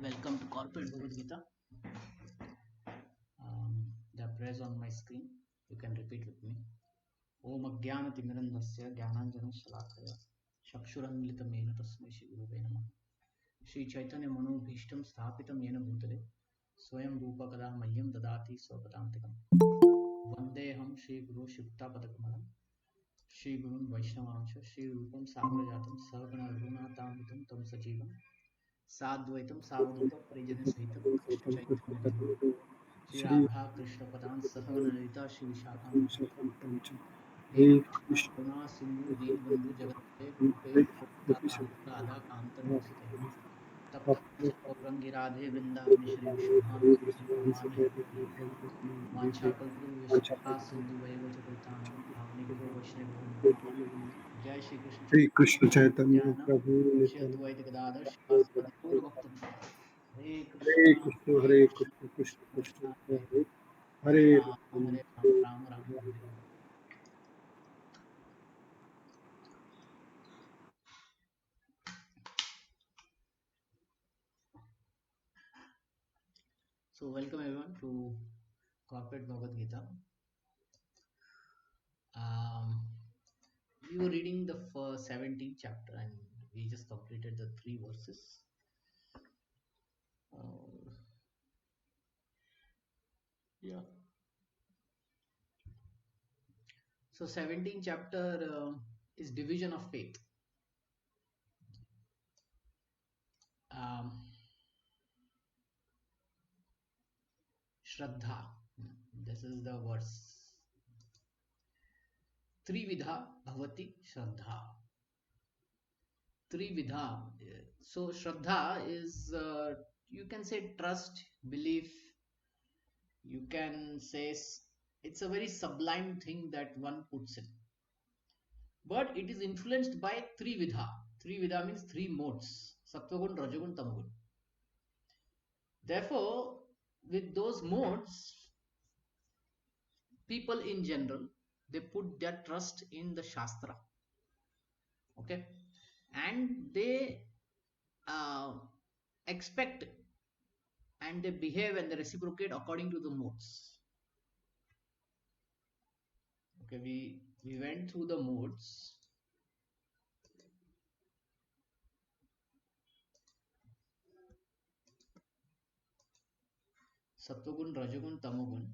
Welcome to Corporate Bhagavad Gita. The prayers on my screen. You can repeat with me. Om Ajnanatimirandhasya Jnananjana Shalakaya Chakshuranmilitamena Tasmai Shri Gurave Namah. Shri Chaitanya Manobhishtam Sthapitam Yena Bhutale Swayam Rupa Kada Mahyam Dadati Swapadantikam Vandeham Shri Guru Shukta Padakamalam Shri Gurun Vaishnavansha Shri Rupam Sagrajatam Sahagana Raghunathamitam Tam Sajivam Sadvaitam Savaduta Parijana Sahitam Krishna Chaitanya Devam Shri Shri Radha Krishna Padan Sahagana Lalita Shri Vishakam He He Krishna Krishna Karuna Sindhu Dinabandhu Jagate Gope Gopika Radha Kanta Namaste तब तक से गौरंगी राधे वृंदावन श्री विश्वनाथ प्रणमामि वांछा कल्पतरुभ्यश्च Sindhu wav च पतितानां पावनेभ्यो वैष्णवेभ्यो नमो नमः जय Shri Krishna Shri Chaitanya Krishna Chaitanya Nityanand Prabhu Shri Nityananda Advaita Gadadhar श्रीवासादि Gaur भक्तवृंद Hare Hare Krishna Krishna Hare Krishna Krishna Krishna Krishna Hare Hare Hare Hare Ram Hare Hare Ram Ram Ram Hare Hare. So welcome everyone to Corporate Bhagavad Gita. We were reading the first 17th chapter and we just completed the 3 verses. Uh, yeah. So 17th chapter is division of faith. Um, Shraddha. This is the verse. Trividha bhavati Shraddha. Trividha. So Shraddha is, you can say trust, belief. You can say it's a very sublime thing that one puts in. But it is influenced by Trividha. Trividha means 3 modes. Sattvagun, Rajagun, Tamagun. Therefore, with those modes, people in general, they put their trust in the Shastra. Okay. And they uh, expect and they behave and they reciprocate according to the modes. Okay, we went through the modes. Sattvagun, Rajagun, Tamagun.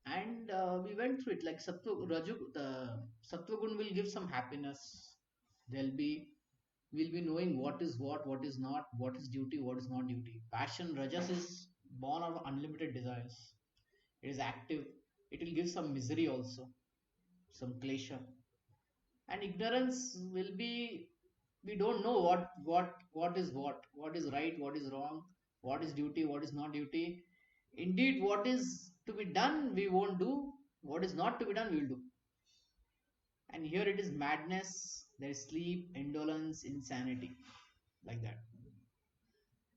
And we went through it like Sattvagun will give some happiness. There'll be We'll be knowing what is not, what is duty, what is not duty. Passion, Rajas is born out of unlimited desires. It is active. It will give some misery also, some klesha. And ignorance will be, we don't know what is right, what is wrong, what is duty, what is not duty. Indeed, what is to be done, we won't do. What is not to be done, we will do. And here it is madness, there is sleep, indolence, insanity, like that.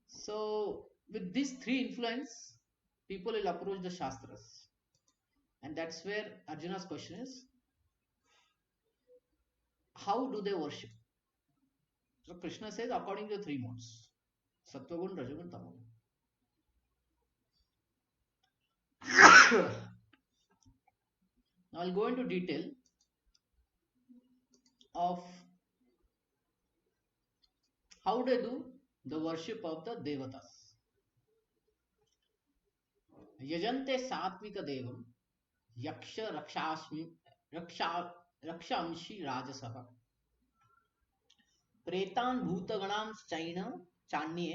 So, with these 3 influence, people will approach the Shastras. And that's where Arjuna's question is, how do they worship? So, Krishna says, according to 3 modes Sattvagun, Rajagun, Tamagun. Now, I'll go into detail of how they do the worship of the Devatas. Yajante Satvika Devam Yaksha Raksha, Rakshamshi Rajasaha प्रेतान् भूतगणांश्चैन चान्ये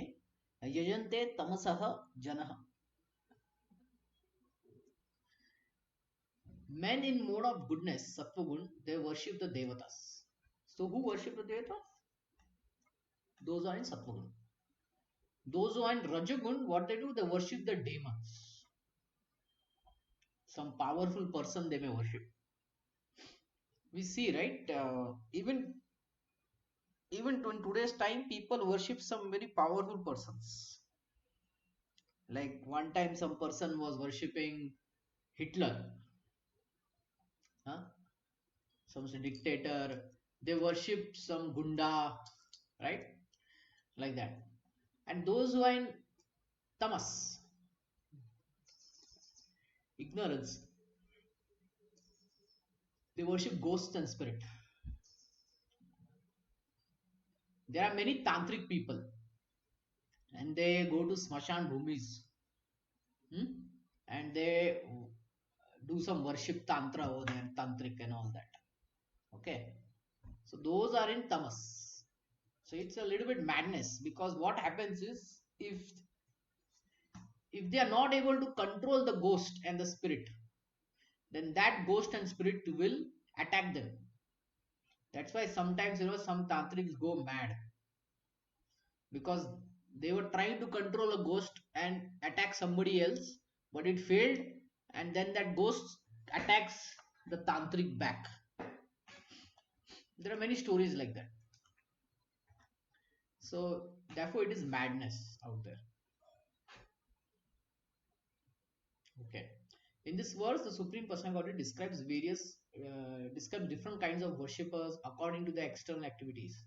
यजन्ते तमसः जनः. Men in mode of goodness, Sattvagun, they worship the Devatas. So who worship the Devatas? Those are in Sattvagun. Those who are in Rajagun, what they do? They worship the demons. Some powerful person they may worship. We see, right? Even in today's time, people worship some very powerful persons. Like one time, some person was worshipping Hitler. Huh? Some dictator, they worship some gunda, right? Like that. And those who are in tamas, ignorance, they worship ghosts and spirit. There are many tantric people, and they go to smashan bhumis, hmm? And they do some worship tantra over there, tantric and all that. Okay, so those are in tamas. So it's a little bit madness, because what happens is, if they are not able to control the ghost and the spirit, then that ghost and spirit will attack them. That's why sometimes some tantrics go mad, because they were trying to control a ghost and attack somebody else, but it failed, and then that ghost attacks the tantric back. There are many stories like that. So therefore it is madness out there. Okay. In this verse, the Supreme Personality describes different kinds of worshippers according to their external activities.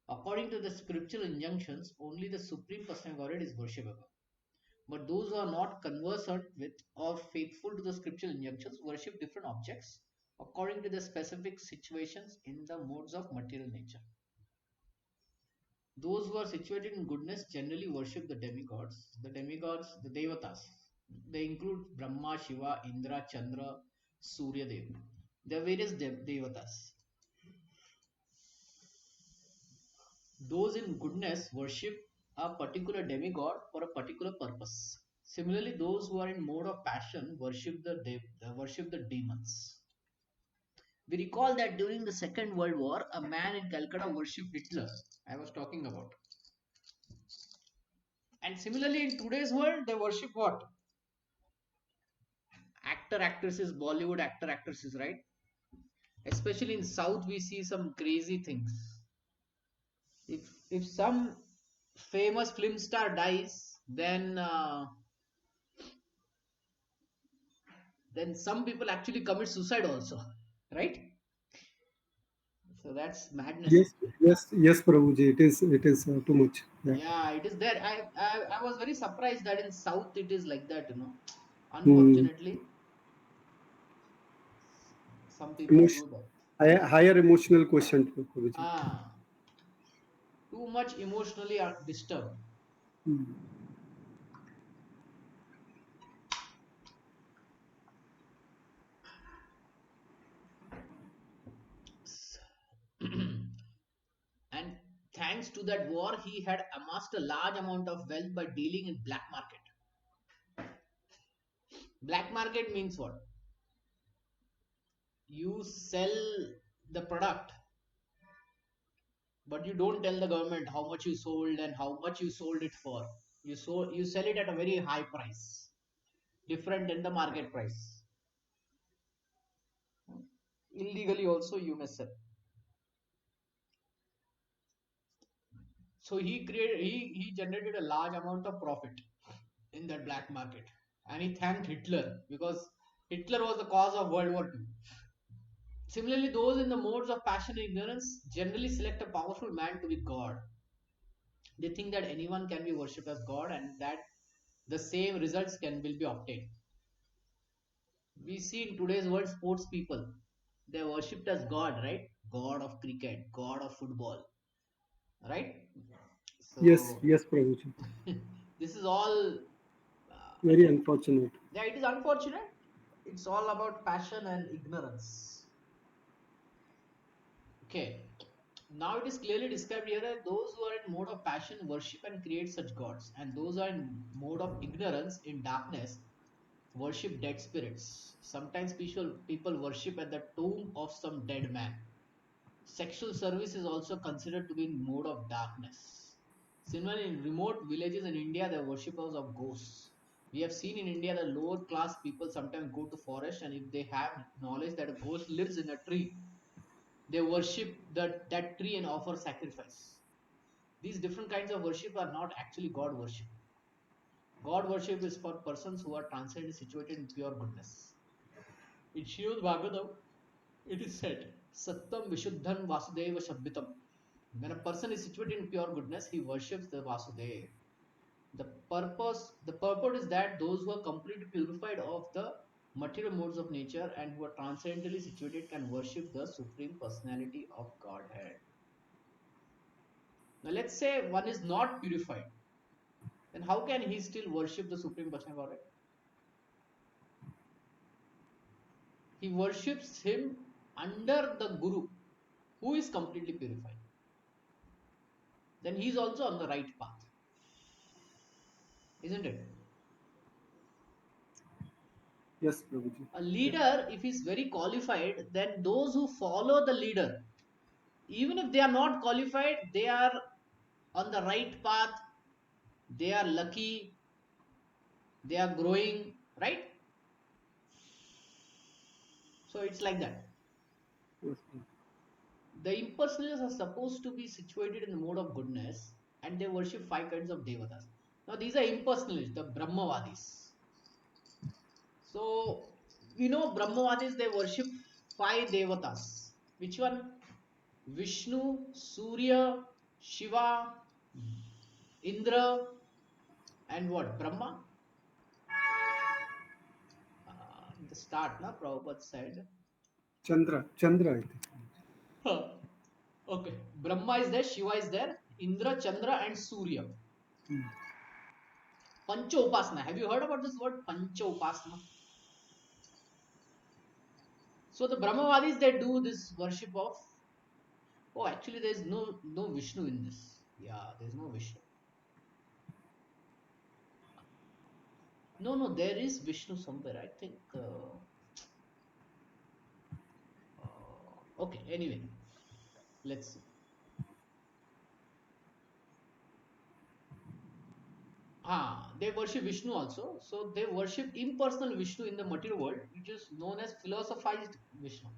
According to the scriptural injunctions, only the Supreme Personality is worshipable. But those who are not conversant with or faithful to the scriptural injunctions worship different objects according to the specific situations in the modes of material nature. Those who are situated in goodness generally worship the devatas. They include Brahma, Shiva, Indra, Chandra, Surya Dev. There are various devatas. Those in goodness worship a particular demigod for a particular purpose. Similarly, those who are in mode of passion worship the demons. We recall that during the Second World War, a man in Calcutta worshipped Hitler. I was talking about. And similarly, in today's world, they worship what? Actor, actresses, Bollywood actor, actresses, right? Especially in South, we see some crazy things. If some famous film star dies, then some people actually commit suicide also, right? So that's madness Yes, out there. yes, yes, Prabhuji. It is too much. Yeah. Yeah, it is there. I was very surprised that in South it is like that, Hmm. Unfortunately, some people Emotion, do that. higher emotional quotient, Prabhuji. Ah, too much emotionally disturbed. Hmm. And thanks to that war, he had amassed a large amount of wealth by dealing in black market. Black market means what? You sell the product, but you don't tell the government how much you sold and how much you sold it for. You sell it at a very high price, different than the market price. Illegally also you may sell. So he generated a large amount of profit in that black market, and he thanked Hitler because Hitler was the cause of World War II. Similarly, those in the modes of passion and ignorance generally select a powerful man to be God. They think that anyone can be worshipped as God, and that the same results can will be obtained. We see in today's world sports people, they're worshipped as God, right? God of cricket, God of football, right? Yes, So yes, Prabhuji. this is all, uh, Very unfortunate. yeah, it is unfortunate. It's all about passion and ignorance. Okay. Now it is clearly described here that those who are in mode of passion worship and create such gods, and those who are in mode of ignorance in darkness worship dead spirits. Sometimes people worship at the tomb of some dead man. Sexual service is also considered to be in mode of darkness. Similarly, in remote villages in India, they are worshippers of ghosts. We have seen in India that lower class people sometimes go to forest, and if they have knowledge that a ghost lives in a tree, they worship that tree and offer sacrifice. These different kinds of worship are not actually God worship. God worship is for persons who are transcended, situated in pure goodness. In Srimad Bhagavatam, it is said, Sattam Vishuddhan Vasudeva Shabbitam. When a person is situated in pure goodness, he worships the Vasudeva. The purport is that those who are completely purified of the material modes of nature and who are transcendently situated can worship the supreme personality of Godhead. Now, let's say one is not purified, then how can he still worship the supreme personality of Godhead? He worships him under the Guru, who is completely purified. Then he is also on the right path, isn't it? Yes, Prabhuji. A Yeah. leader, if he's very qualified, then those who follow the leader, even if they are not qualified, they are on the right path, they are lucky, they are growing, right? So it's like that. Yes, The impersonalists are supposed to be situated in the mode of goodness and they worship five kinds of devatas. Now, these are impersonalists, the Brahmavadis. So, Brahmavadis, they worship five devatas. Which one? Vishnu, Surya, Shiva, Indra, and what? Brahma? In the start, na, Prabhupada said. Chandra, I think. Okay. Brahma is there, Shiva is there, Indra, Chandra, and Surya. Pancha Upasana. Have you heard about this word Pancha Upasana? So the Brahmavadis, they do this worship of. Oh, actually, there is no Vishnu in this. Yeah, there is no Vishnu. No, there is Vishnu somewhere. I think. Okay. Anyway, let's see. They worship Vishnu also. So they worship impersonal Vishnu in the material world, which is known as philosophized Vishnu.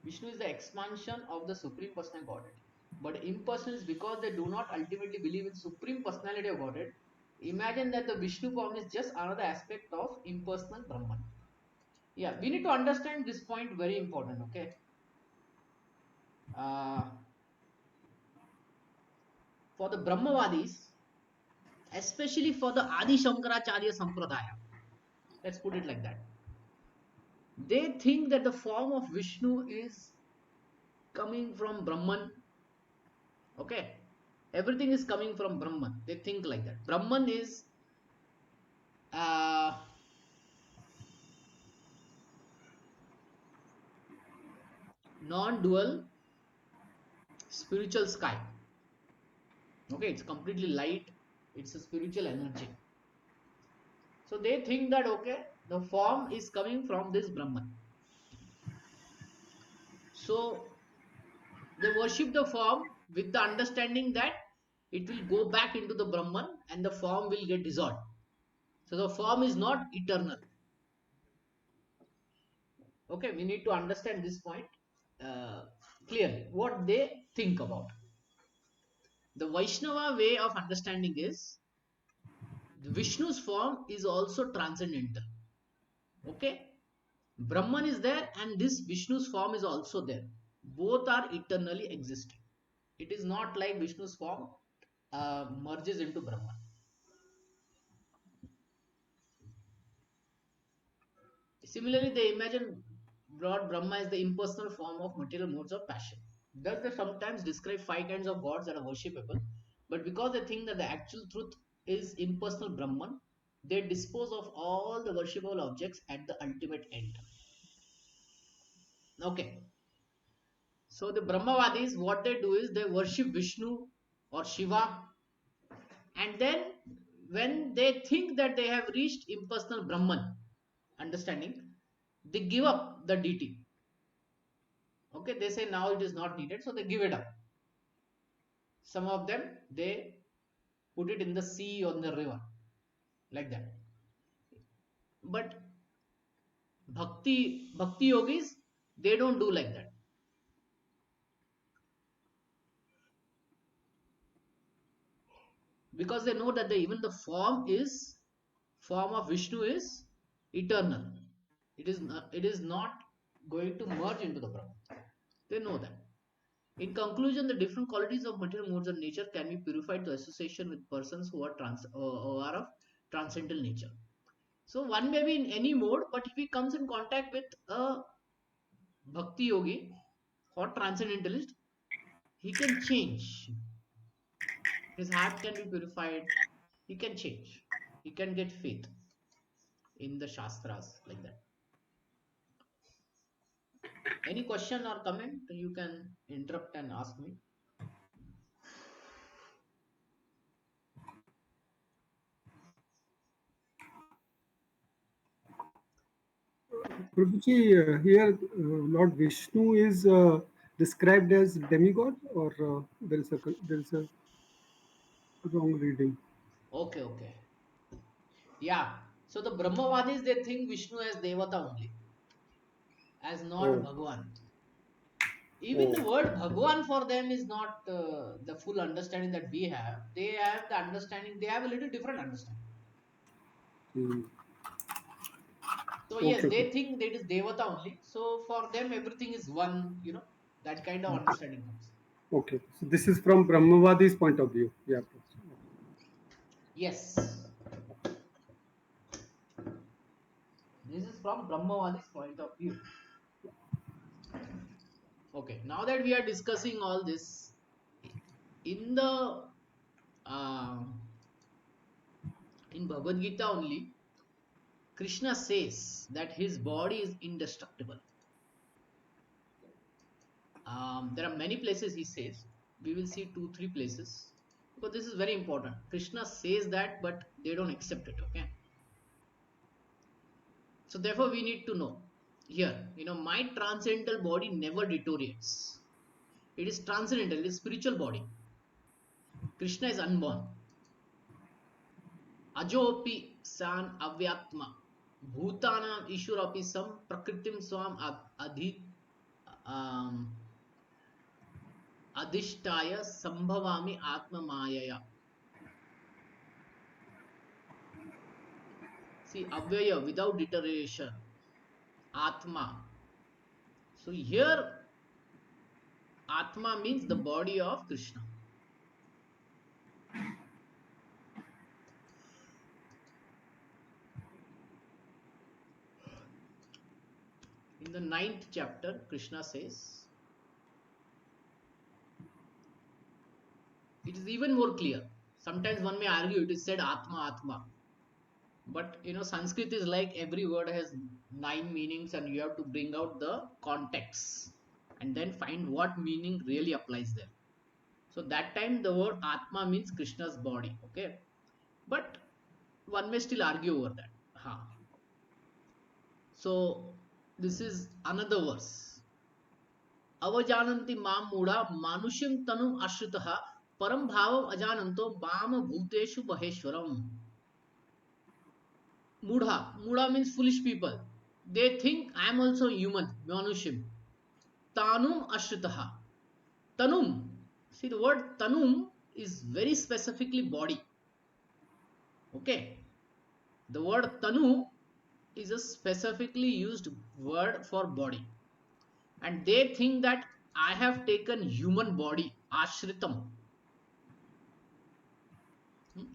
Vishnu is the expansion of the Supreme Personal Godhead. But impersonal is because they do not ultimately believe in Supreme Personality of Godhead. Imagine that the Vishnu form is just another aspect of impersonal Brahman. Yeah, we need to understand this point, very important, okay? Uh, for the Brahmavadis, especially for the Adi Shankaracharya Sampradaya, let's put it like that. They think that the form of Vishnu is coming from Brahman. Okay, everything is coming from Brahman. They think like that. Brahman is uh, non-dual spiritual sky. Okay, it's completely light. It's a spiritual energy. So they think that okay, the form is coming from this Brahman. So they worship the form with the understanding that it will go back into the Brahman and the form will get dissolved. So the form is not eternal. Okay, we need to understand this point uh, clearly. What they think about the Vaishnava way of understanding is the Vishnu's form is also transcendental. Okay, Brahman is there and this Vishnu's form is also there. Both are eternally existing. It is not like Vishnu's form merges into Brahman. Similarly, they imagine Lord Brahma is the impersonal form of material modes of passion. Thus, they sometimes describe five kinds of gods that are worshipable, but because they think that the actual truth is impersonal Brahman, they dispose of all the worshipable objects at the ultimate end. Okay, so the Brahmavadis, what they do is they worship Vishnu or Shiva, and then when they think that they have reached impersonal Brahman understanding, they give up the deity. Okay, they say now it is not needed, so they give it up. Some of them they put it in the sea or in the river, like that. But bhakti yogis, they don't do like that because they know that even the form of Vishnu is eternal. It is not going to merge into the Brahman. They know that. In conclusion, the different qualities of material modes of nature can be purified to association with persons who are who are of transcendental nature. So one may be in any mode, but if he comes in contact with a bhakti yogi or transcendentalist, he can change. His heart can be purified. He can change. He can get faith in the shastras like that. Any question or comment, you can interrupt and ask me. Prabhuji, here Lord Vishnu is described as demigod, or there is a wrong reading. Okay, okay. Yeah. So the Brahmavadis, they think Vishnu as Devata only, as not Oh, Bhagwan. Even the oh, word Bhagwan for them is not the full understanding that we have. They have the understanding, they have a little different understanding. hmm. So yes, Okay, okay, they think that it is Devata only. So for them, everything is one, that kind of understanding comes. okay. So this is from Brahmavadi's point of view. Yeah. Yes, this is from Brahmavadi's point of view. Okay, now that we are discussing all this, in the uh, in Bhagavad Gita only, Krishna says that his body is indestructible. There are many places he says. We will see two, three places because this is very important. Krishna says that, but they don't accept it. Okay, so therefore we need to know here. My transcendental body never deteriorates. It is transcendental. It is spiritual body. Krishna is unborn. Ajopi san avyatma. Bhutanam ishurapi sam prakritim swam um, adhishtaya sambhavami atma mayaya. See, avyaya without deterioration, atma. So here, atma means the body of Krishna. In the ninth chapter, Krishna says, it is even more clear. Sometimes one may argue it is said atma, atma. But Sanskrit is like every word has nine meanings, and you have to bring out the context and then find what meaning really applies there. So that time the word atma means Krishna's body. Okay, but one may still argue over that. So this is another verse. Avajananti mam muda manushim tanum ashritaha param bhavam ajananto mama bhuteshu maheshwaram. Mudha means foolish people. They think I am also human, manushim. Tanum ashritaha. Tanum, see, the word tanum is very specifically body. Okay, the word tanu is a specifically used word for body, and they think that I have taken human body, ashritam.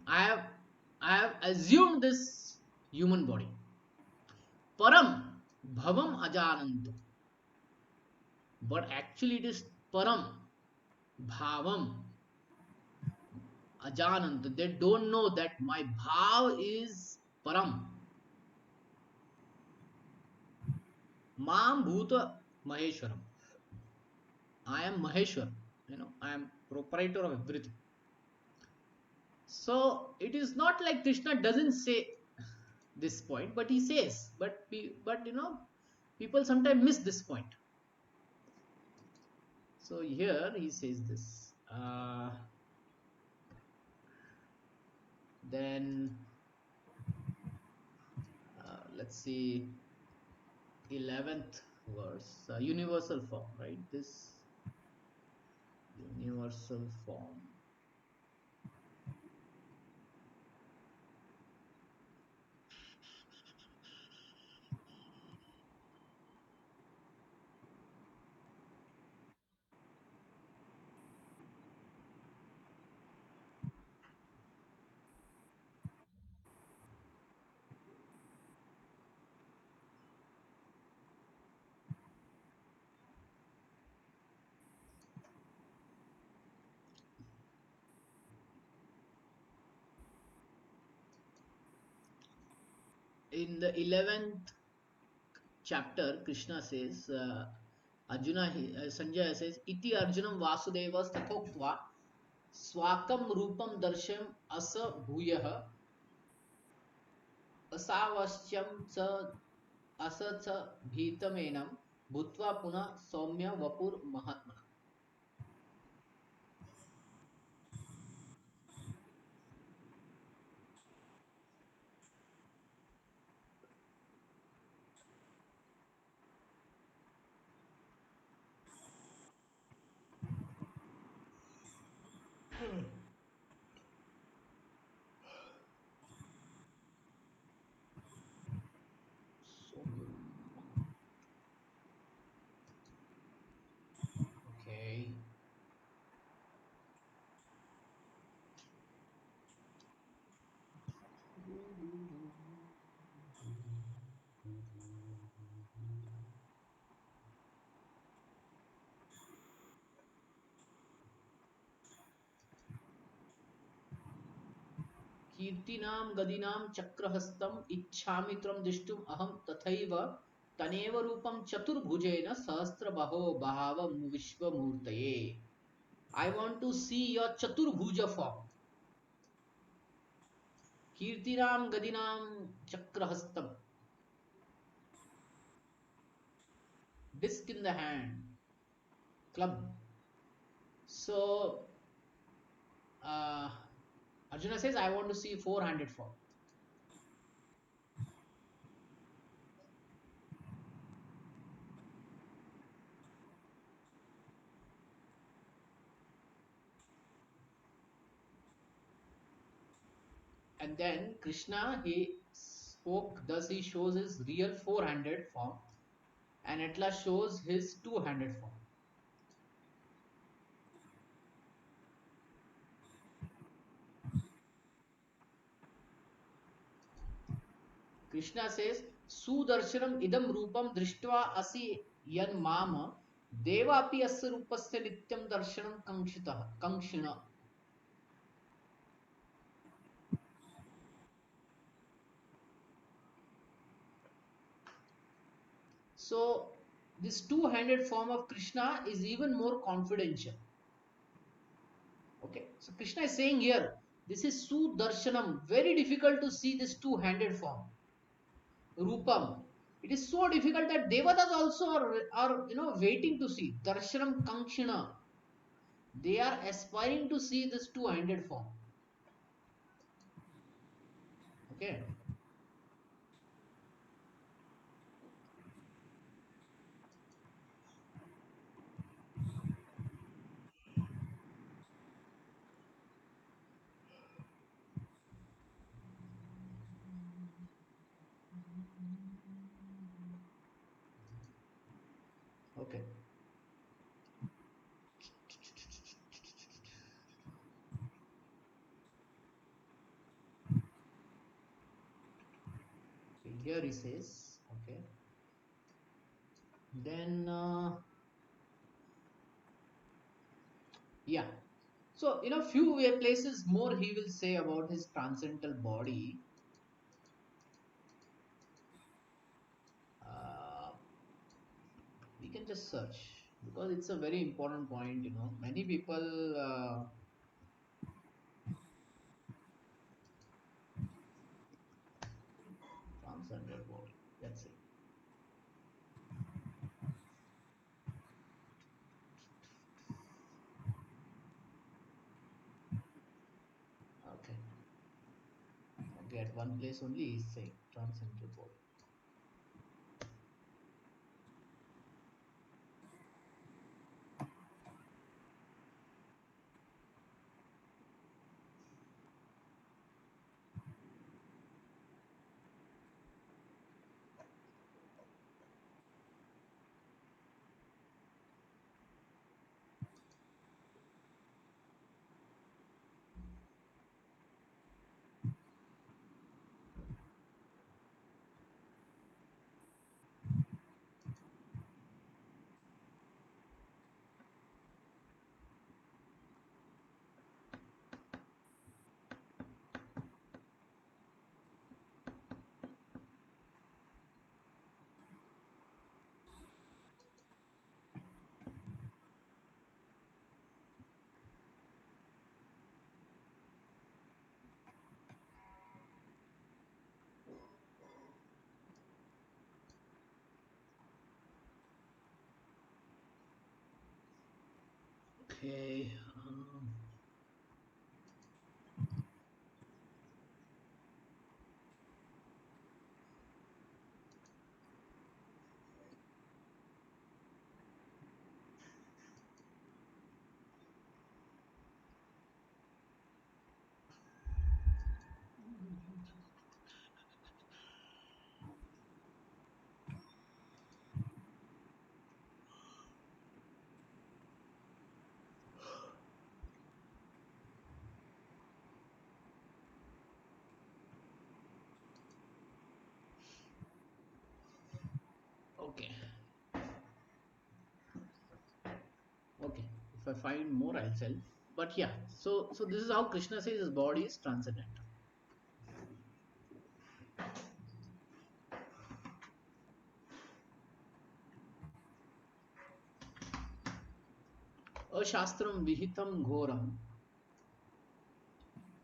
I have assumed this human body. Param bhavam ajanantu, but actually it is param bhavam ajanantu. They don't know that my bhav is param. Mam bhuta maheshwaram. I am Maheshwar. I am proprietor of everything. So it is not like Krishna doesn't say this point, but he says. But people sometimes miss this point. So here he says this. Then let's see, 11th verse, universal form, right? This universal form. in the 11th chapter, Krishna says, Sanjaya says, Iti Arjunam Vasudevas Tathoktva Swakam Rupam Darsham Asa Bhuyaha Asavasyam Sa Asa Sa Bhitamenam Bhutva Puna Saumya Vapur Mahatma. So, okay. कीर्तिनाम गदिनाम चक्रहस्तम इच्छामि त्वं दृष्टुम अहम तथैव तनेव रूपम चतुर्भुजेन सहस्रबाहो बहाव विश्वमूर्तये. I want to see your Chaturbhuja form. Kirtinam Gadinam Chakrahastam. Disc in the hand. Club. So uh, Arjuna says, I want to see four-handed form. And then Krishna, he spoke, thus he shows his real four-handed form. And at last shows his two-handed form. Krishna says, Sudarshanam idam rupam drishtva asi yan mama deva api asya rupasya nityam darshanam kankshina. So this two-handed form of Krishna is even more confidential. Okay, so Krishna is saying here, this is Sudarshanam, very difficult to see this two-handed form. Rupam. It is so difficult that Devatas also are waiting to see. Darshanam Kankshina. They are aspiring to see this two-handed form. Okay. Okay. Here he says, okay. Then, yeah. So, few places more he will say about his transcendental body. Uh, we can just search because it's a very important point. Many people transcendental body. Let's see. Okay. Okay. At one place only he's saying transcendental body. Okay. Okay. Okay. If I find more, I'll tell. But yeah, so this is how Krishna says his body is transcendent. Ashastram vihitam ghoram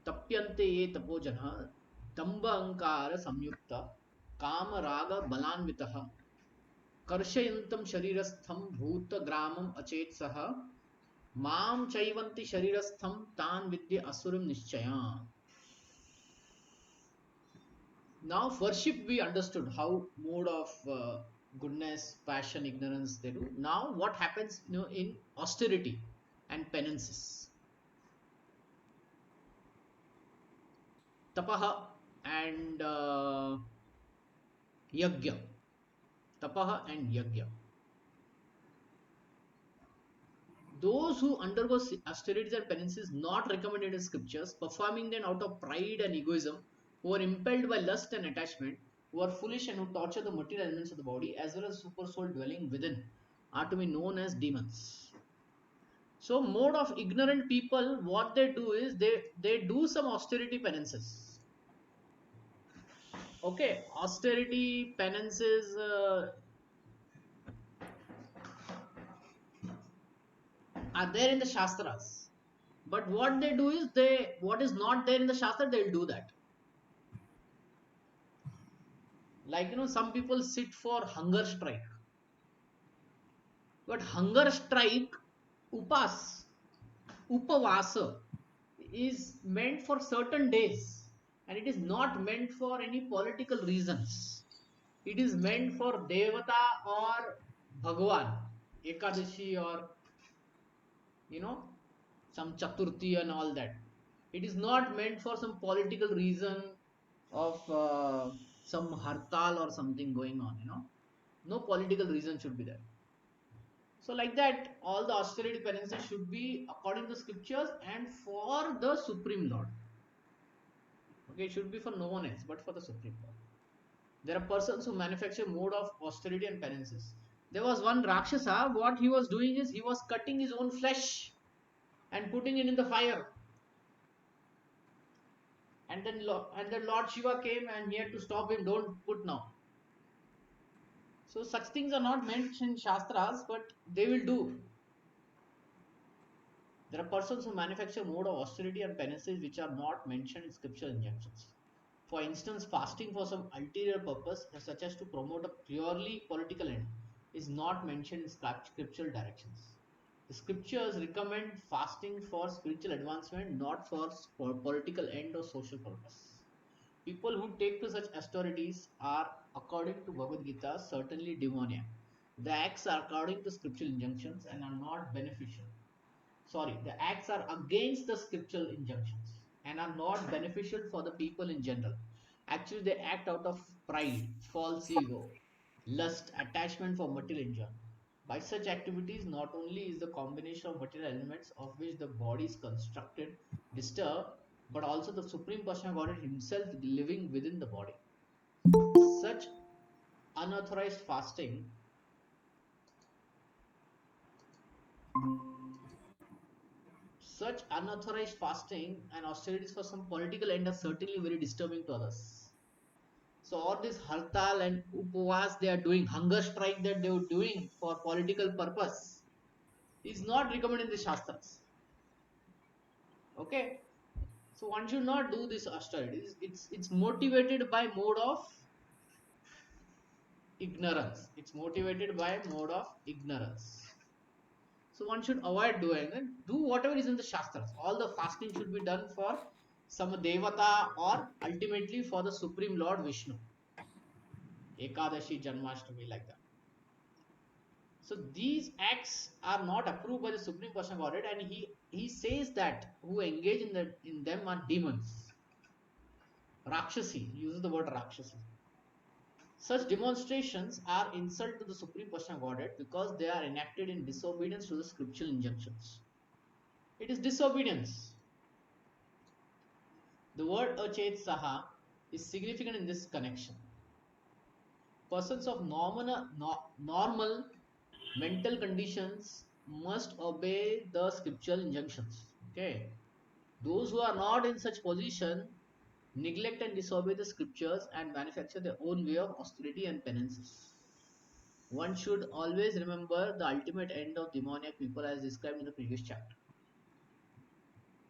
tapyante ye tapojana damba ankara samyukta kama raga balanvitaha कर्षयन्तं शरीरस्थं भूतग्रामम् अचेतसः मां चैवन्ति शरीरस्थं तान् विद्य असुरं निश्चयान्. Now worship we understood how mode of goodness, passion, ignorance they do. Now what happens, in austerity and penances, tapaha and yagya, tapaha and yagya. Those who undergo austerities and penances not recommended in scriptures, performing them out of pride and egoism, who are impelled by lust and attachment, who are foolish and who torture the material elements of the body as well as super soul dwelling within, are to be known as demons. So, mode of ignorant people, what they do is they do some austerity penances. Okay, austerity penances are there in the shastras, but what they do is they what is not there in the shastra they'll do that. Like, some people sit for hunger strike, but hunger strike, upas, upavasa, is meant for certain days, and it is not meant for any political reasons. It is meant for devata or bhagwan, ekadashi, or you know some chaturthi and all that. It is not meant for some political reason of some hartal or something going on. No political reason should be there. So, like that, all the austerity penances should be according to scriptures and for the Supreme Lord. Okay, it should be for no one else but for the Supreme Lord. There are persons who manufacture mode of austerity and penances. There was one Rakshasa, what he was doing is he was cutting his own flesh and putting it in the fire. And then Lord Shiva came and he had to stop him, don't put now. So such things are not mentioned in Shastras, but they will do. There are persons who manufacture mode of austerity and penances which are not mentioned in scriptural injunctions. For instance, fasting for some ulterior purpose, such as to promote a purely political end, is not mentioned in scriptural directions. The scriptures recommend fasting for spiritual advancement, not for political end or social purpose. People who take to such austerities are, according to Bhagavad Gita, certainly demoniac. The acts are according to scriptural injunctions and are not beneficial. Sorry, the acts are against the scriptural injunctions and are not beneficial for the people in general. Actually, they act out of pride, false ego, lust, attachment for material enjoyment. By such activities, not only is the combination of material elements of which the body is constructed disturbed, but also the Supreme Person of Godhead Himself living within the body. Such unauthorized fasting, and austerities for some political end are certainly very disturbing to others. So all this hartal and upavas they are doing, hunger strike that they were doing for political purpose, is not recommended in the Shastras. Okay, so one should not do this austerities. It's motivated by mode of ignorance. It's motivated by mode of ignorance. So one should avoid doing and do whatever is in the Shastras. All the fasting should be done for some Devata or ultimately for the Supreme Lord Vishnu. Ekadashi, Janmashtami, like that. So these acts are not approved by the Supreme Person Godhead, and he says that who engage in them are demons. Rakshasi, he uses the word Rakshasi. Such demonstrations are insult to the Supreme Person Godhead because they are enacted in disobedience to the scriptural injunctions. It is disobedience. The word achet saha is significant in this connection. Persons of normal mental conditions must obey the scriptural injunctions. Okay. Those who are not in such position neglect and disobey the scriptures and manufacture their own way of austerity and penances. One should always remember the ultimate end of demoniac people as described in the previous chapter.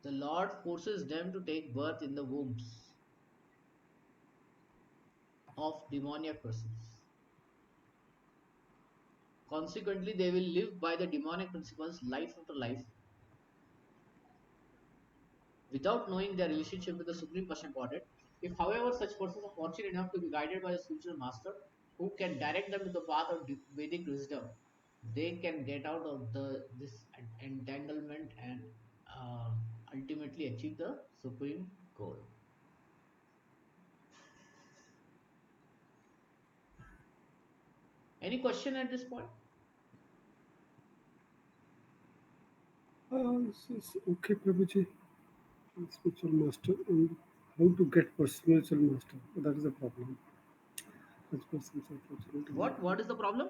The Lord forces them to take birth in the wombs of demoniac persons. Consequently, they will live by the demonic principles life after life without knowing their relationship with the Supreme Person Godhead. If, however, such persons are fortunate enough to be guided by a spiritual master who can direct them to the path of Vedic wisdom, they can get out of this entanglement and uh, ultimately achieve the supreme goal. Any question at this point? Okay, Prabhuji, spiritual master, and how to get for spiritual master. That is a problem. Such persons unfortunately. What is the problem?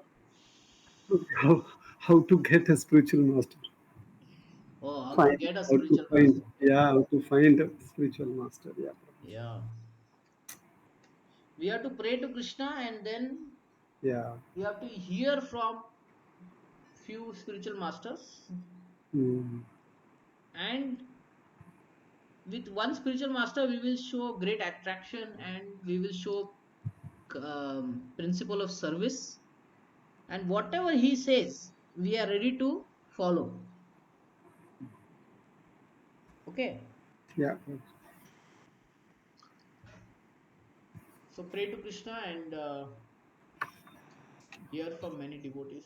How to get a spiritual master? Oh, how to Find get a how to spiritual find master. Okay. yeah how to find a spiritual master. Yeah, Prabhuji. Yeah. We have to pray to Krishna and then Yeah. we have to hear from few spiritual masters, Mm. and with one spiritual master we will show great attraction and we will show principle of service, and whatever he says we are ready to follow. Okay. Yeah. Prabhuji. So pray to Krishna and hear from many devotees,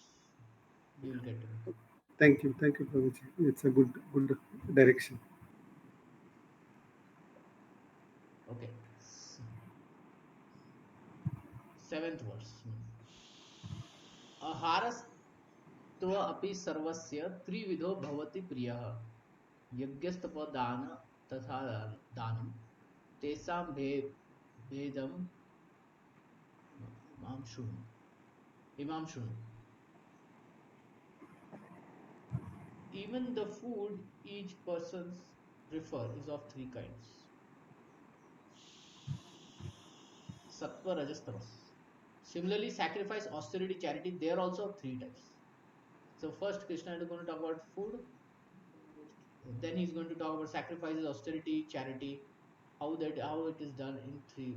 you will get to know. Thank you, Prabhuji. It's a good direction. Okay. Seventh verse. आहारस्त्व अपि सर्वस्य त्रिविधो भवति प्रियः यज्ञस्तपदान तथा दानम तेषां भेदम इमाम शृणु imam shunu. Even the food each person's prefer is of three kinds: sattva, rajas, tamas. Similarly, sacrifice, austerity, charity, they are also of three types. So first Krishna is going to talk about food, then he's going to talk about sacrifices, austerity, charity, how it is done in three.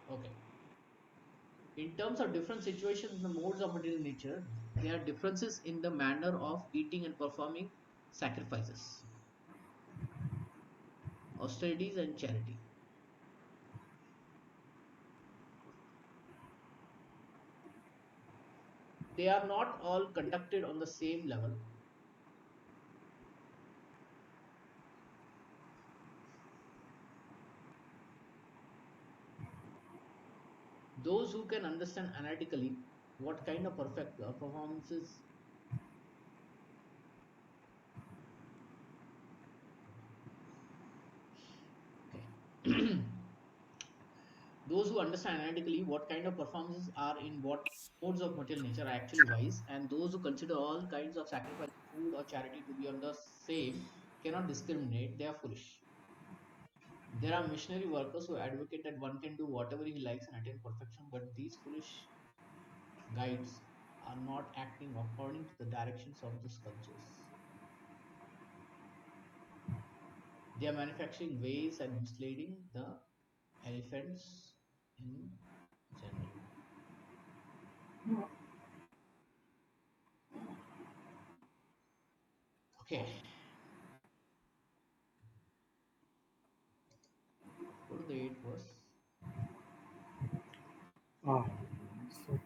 Okay. In terms of different situations in the modes of material nature, there are differences in the manner of eating and performing sacrifices, austerities, and charity. They are not all conducted on the same level. Those who can understand analytically what kind of perfect performances. Okay. Those who understand analytically what kind of performances are in what modes of material nature are actually wise, and those who consider all kinds of sacrifice, food, or charity to be on the same cannot discriminate, they are foolish. There are missionary workers who advocate that one can do whatever he likes and attain perfection, but these foolish guides are not acting according to the directions of the sculptures. They are manufacturing ways and misleading the elephants in general. Okay, go to the eighth verse. Ah, so,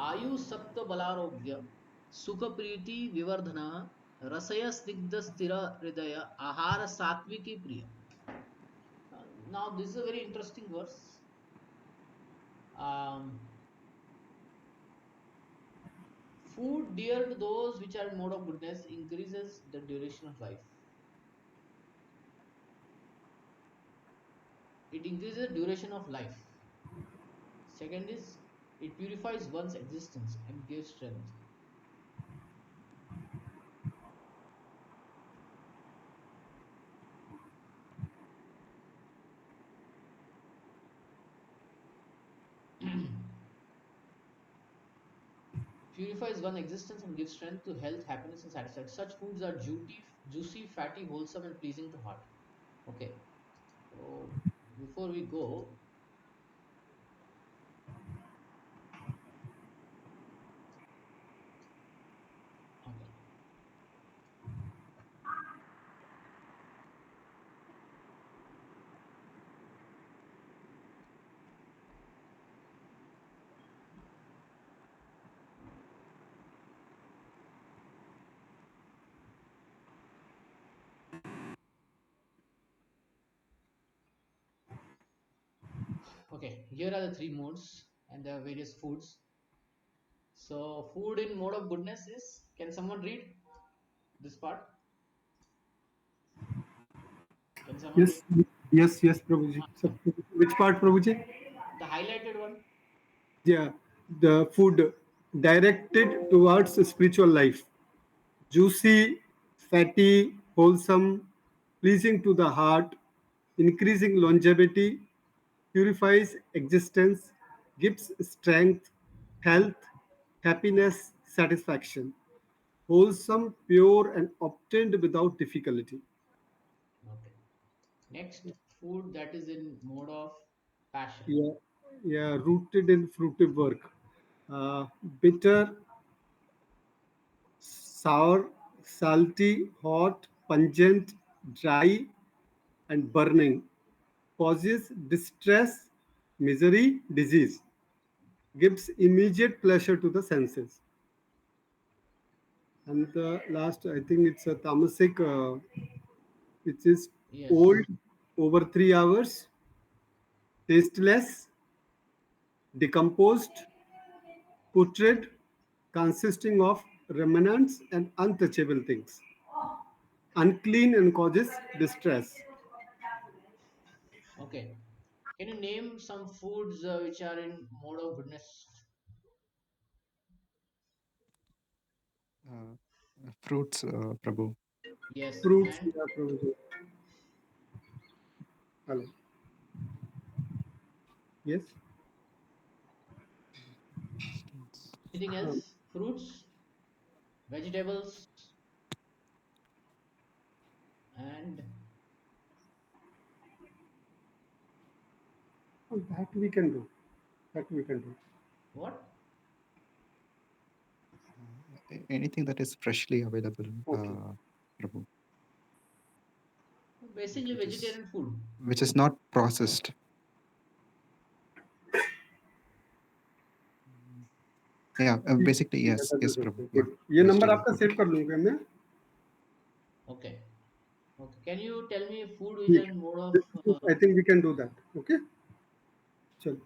आयु सत्व बलारोग्य सुख प्रीति विवर्धन रसय स्निग्ध स्थिर हृदय आहार सात्विकी प्रिय. Now this is a very interesting verse. um, Food dear to those which are in mode of goodness increases the duration of life. It increases the duration of life. Second is, it purifies one's existence and gives strength. Purifies one's existence and gives strength to health, happiness, and satisfaction. Such foods are juicy, fatty, wholesome, and pleasing to heart. Okay. So before we go, okay. Okay, here are the three modes and there are various foods. So food in mode of goodness is, can someone read this part? Can someone yes, read? yes, Prabhuji. So, which part, Prabhuji? The highlighted one. Yeah, the food directed towards spiritual life. Juicy, fatty, wholesome, pleasing to the heart, increasing longevity, purifies existence, gives strength, health, happiness, satisfaction. Wholesome, pure, and obtained without difficulty. Okay. Next, food that is in mode of passion. Yeah, yeah, rooted in fruitive work. Bitter, sour, salty, hot, pungent, dry, and burning. Causes distress, misery, disease. Gives immediate pleasure to the senses. And the last, I think it's a tamasic, which is old, Yes. over 3 hours, tasteless, decomposed, putrid, consisting of remnants and untouchable things, unclean and causes distress. Okay. Can you name some foods which are in mode of goodness? Uh, Fruits, Prabhu. Yes. Fruits, And yeah, Prabhuji. Hello. Yes. Vegetables. anything Um, else? Fruits, vegetables, and that we can do. That we can do. what? Anything that is freshly available, Okay. Prabhu, Basically, which is vegetarian food. not processed. Mm, Yeah, basically Yeah, yes, that is Prabhu. okay. Yeah, Good. ये number vegetarian आपका food. Save कर लूंगा मैं. Okay. Okay. Can you tell me food which are ठीक in mode है. of I think we can do that. Okay. चलो.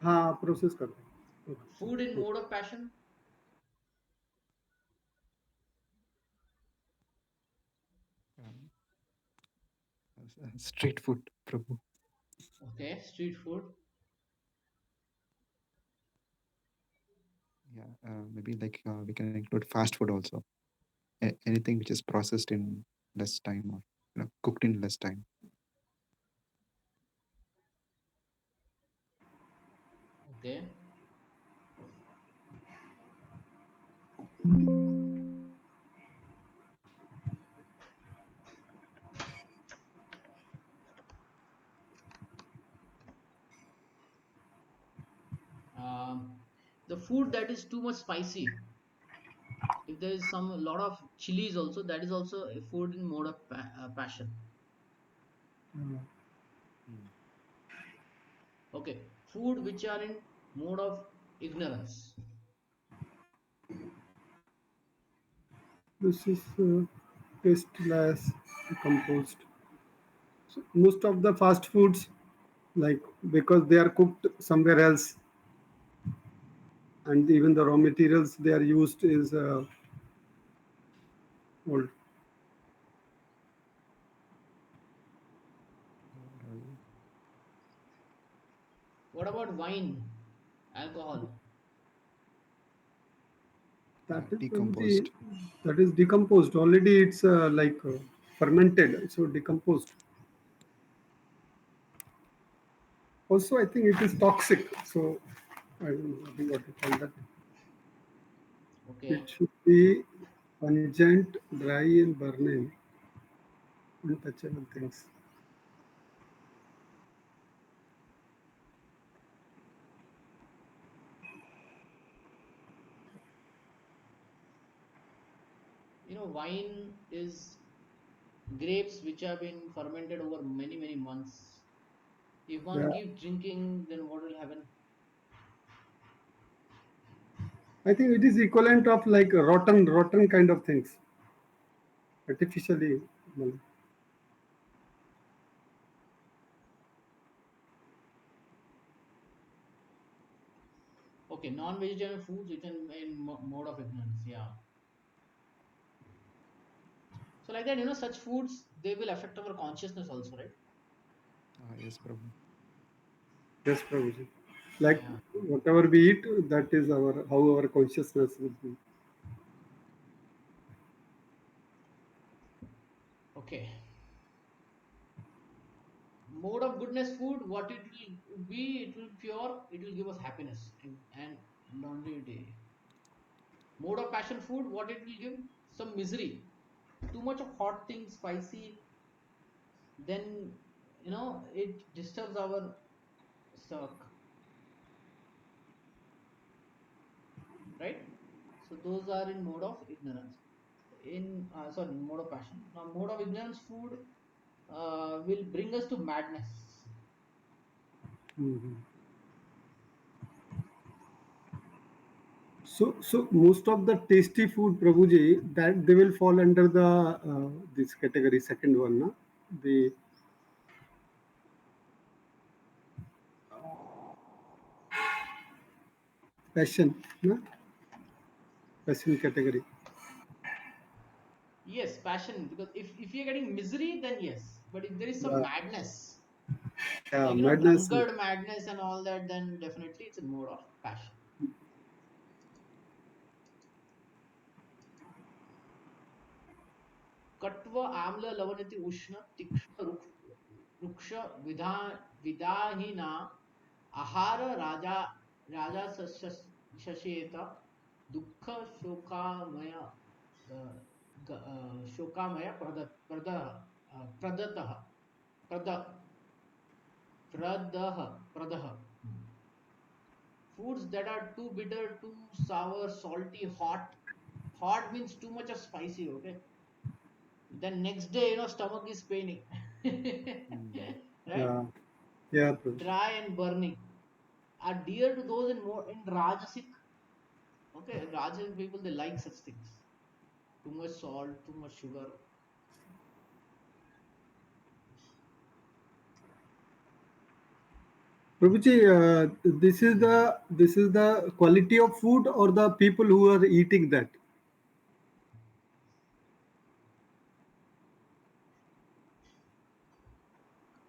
हाँ, process कर दो. food in Okay. mode of passion? Um, Street food, Prabhu. Okay. Street food. Yeah, maybe like we can include fast food also. Anything which is processed in less time or cooked in less time. Okay. food that is too much spicy, if there is some a lot of chilies also, that is also a food in mode of passion. uh, Hmm. Okay, food which are in mode of ignorance. this is tasteless, decomposed. So most of the fast foods, like because they are cooked somewhere else, and even the raw materials they are used is old. Where are we? What about wine, alcohol? That is probably Decomposed. that is decomposed already. It's like fermented, so decomposed. Also, I think it is toxic. So I don't know what you call that. It Okay, should be pungent, dry, and burning, untouchable things. wine is grapes which have been fermented over many many months. If one Yeah, keeps drinking, then what will happen? I think it is equivalent of like rotten kind of things, artificially. Well, Okay, non-vegetarian foods which are in mode of ignorance. Yeah. So like that, such foods they will affect our consciousness also, right? Yes, Prabhu. yes, Prabhuji. Like Yeah. whatever we eat, that is our how our consciousness will be. Okay. Mode of goodness food, what it will be, it will pure, it will give us happiness and longevity. Mode of passion food, what it will give? Some misery. Too much of hot things, spicy, then it disturbs our stomach, right? So those are in mode of ignorance. In sorry, mode of passion. Now, mode of ignorance food will bring us to madness. Mhm. So most of the tasty food, Prabhuji, that they will fall under the this category, second one, na? The passion, na? Passion category. Yes, passion. Because if you're getting misery, then yes. But if there is some Yeah, madness, yeah, like madness. drunkard madness and all that, then definitely it's a mode of passion. कट्व आम्ल लवणति उष्ण तीक्ष्ण रुक्ष विधाहीना आहार राजा राजा शशेत दुःख शोकामय शोकामय प्रदतः प्रद प्रदह प्रदह foods that are too bitter, too sour, salty, hot. Hot means too much of spicy, okay? Then next day, stomach is paining. Hmm. Right? Yeah, yeah, Prabhuji. Dry and burning are dear to those in Rajasic. Okay, Rajasic people they like such things. Too much salt, too much sugar. Prabhuji, this is the quality of food or the people who are eating that.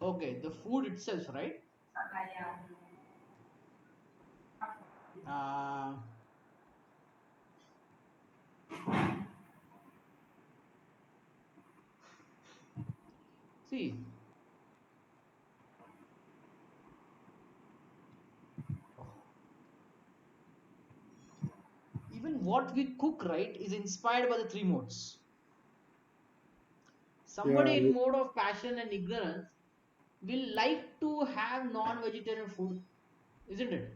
Okay, the food itself, right? Uh, see, even what we cook, right, is inspired by the three modes. Yeah, Somebody in mode of passion and ignorance will like to have non-vegetarian food, isn't it?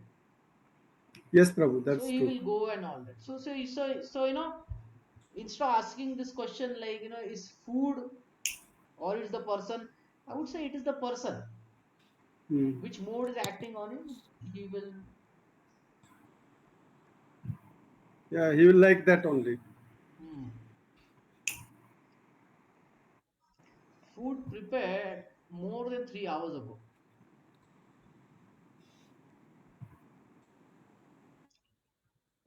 Yes, Prabhu, So that's he true. will go and all that. So instead of asking this question like, is food or is the person, I would say it is the person. Hmm. Which mode is acting on him, he will. Yeah, he will like that only. Hmm. Food prepared more than 3 hours ago.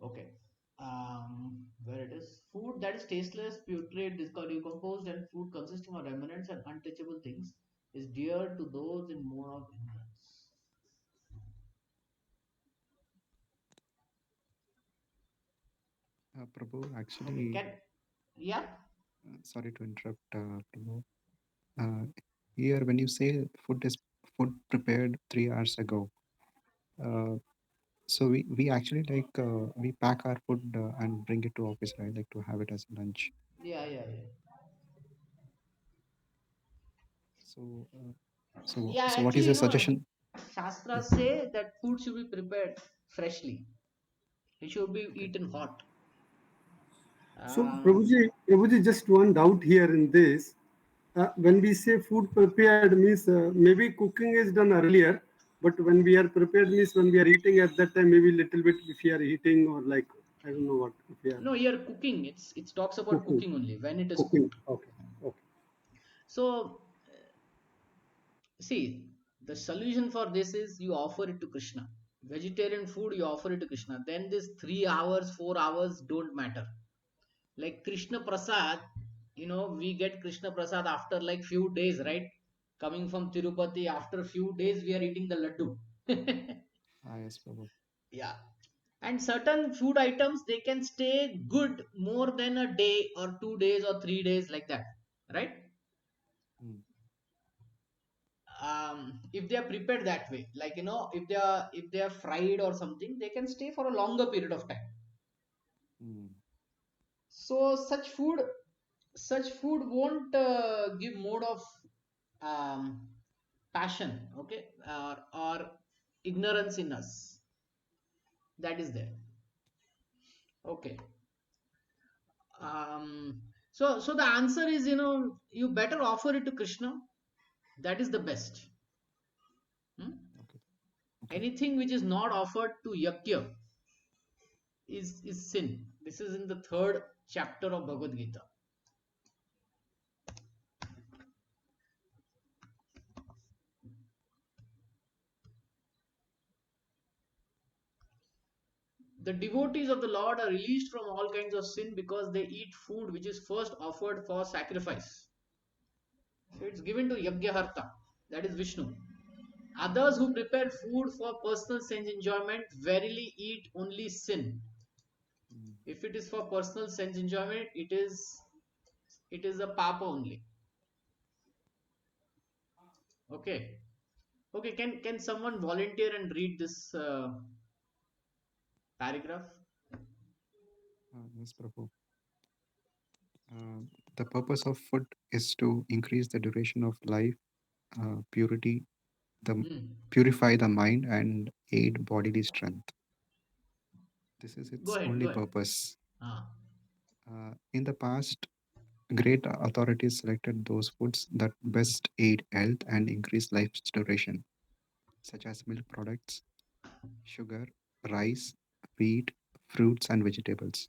Okay. Where it is? Food that is tasteless, putrid, decomposed, and food consisting of remnants and untouchable things is dear to those in mode of ignorance. Prabhu, Okay. actually, Yeah. sorry to interrupt, Prabhu. Uh, Here, when you say food prepared 3 hours ago, uh, so we actually we pack our food and bring it to office, right? Like to have it as lunch. Yeah. Yeah. Yeah. So so Yeah. what is Actually, your suggestion? Yeah, Shastras say that food should be prepared freshly. It should be okay. eaten hot. So, Um, Prabhuji, just one doubt here in this. When we say food prepared means maybe cooking is done earlier, but when we are prepared means when we are eating at that time, maybe little bit if we are eating or like, I don't know what, if we are no, here cooking. It talks about cooking. cooking only when it is Cooking. cooked. Okay. Okay. So see, the solution for this is you offer it to Krishna. Vegetarian food you offer it to Krishna. Then this 3 hours, 4 hours don't matter. Like Krishna Prasad, we get Krishna Prasad after like few days, right? Coming from Tirupati, after few days we are eating the laddu. Yes, Prabhu. Yeah. And certain food items they can stay good more than a day or 2 days or 3 days like that, right? Mm, If they are prepared that way, like if they are fried or something, they can stay for a longer period of time. mm, So such food won't give mode of um, passion, okay, or ignorance in us. That is there. Okay. So the answer is, you better offer it to Krishna. That is the best. Hmm? okay. Okay. Anything which is not offered to Yakya is sin. This is in the third chapter of Bhagavad Gita. The devotees of the Lord are released from all kinds of sin because they eat food which is first offered for sacrifice. So it's given to Yagyaharta, that is Vishnu. Others who prepare food for personal sense enjoyment verily eat only sin. Mm, If it is for personal sense enjoyment, it is a papa only. Okay. Okay, can someone volunteer and read this paragraph? yes, Prabhu. Uh, the purpose of food is to increase the duration of life, purity, the Hmm. purify the mind, and aid bodily strength. This is Go its ahead, only go ahead. purpose. Ah. In the past, great authorities selected those foods that best aid health and increase life's duration, such as milk products, sugar, rice, wheat, fruits, and vegetables.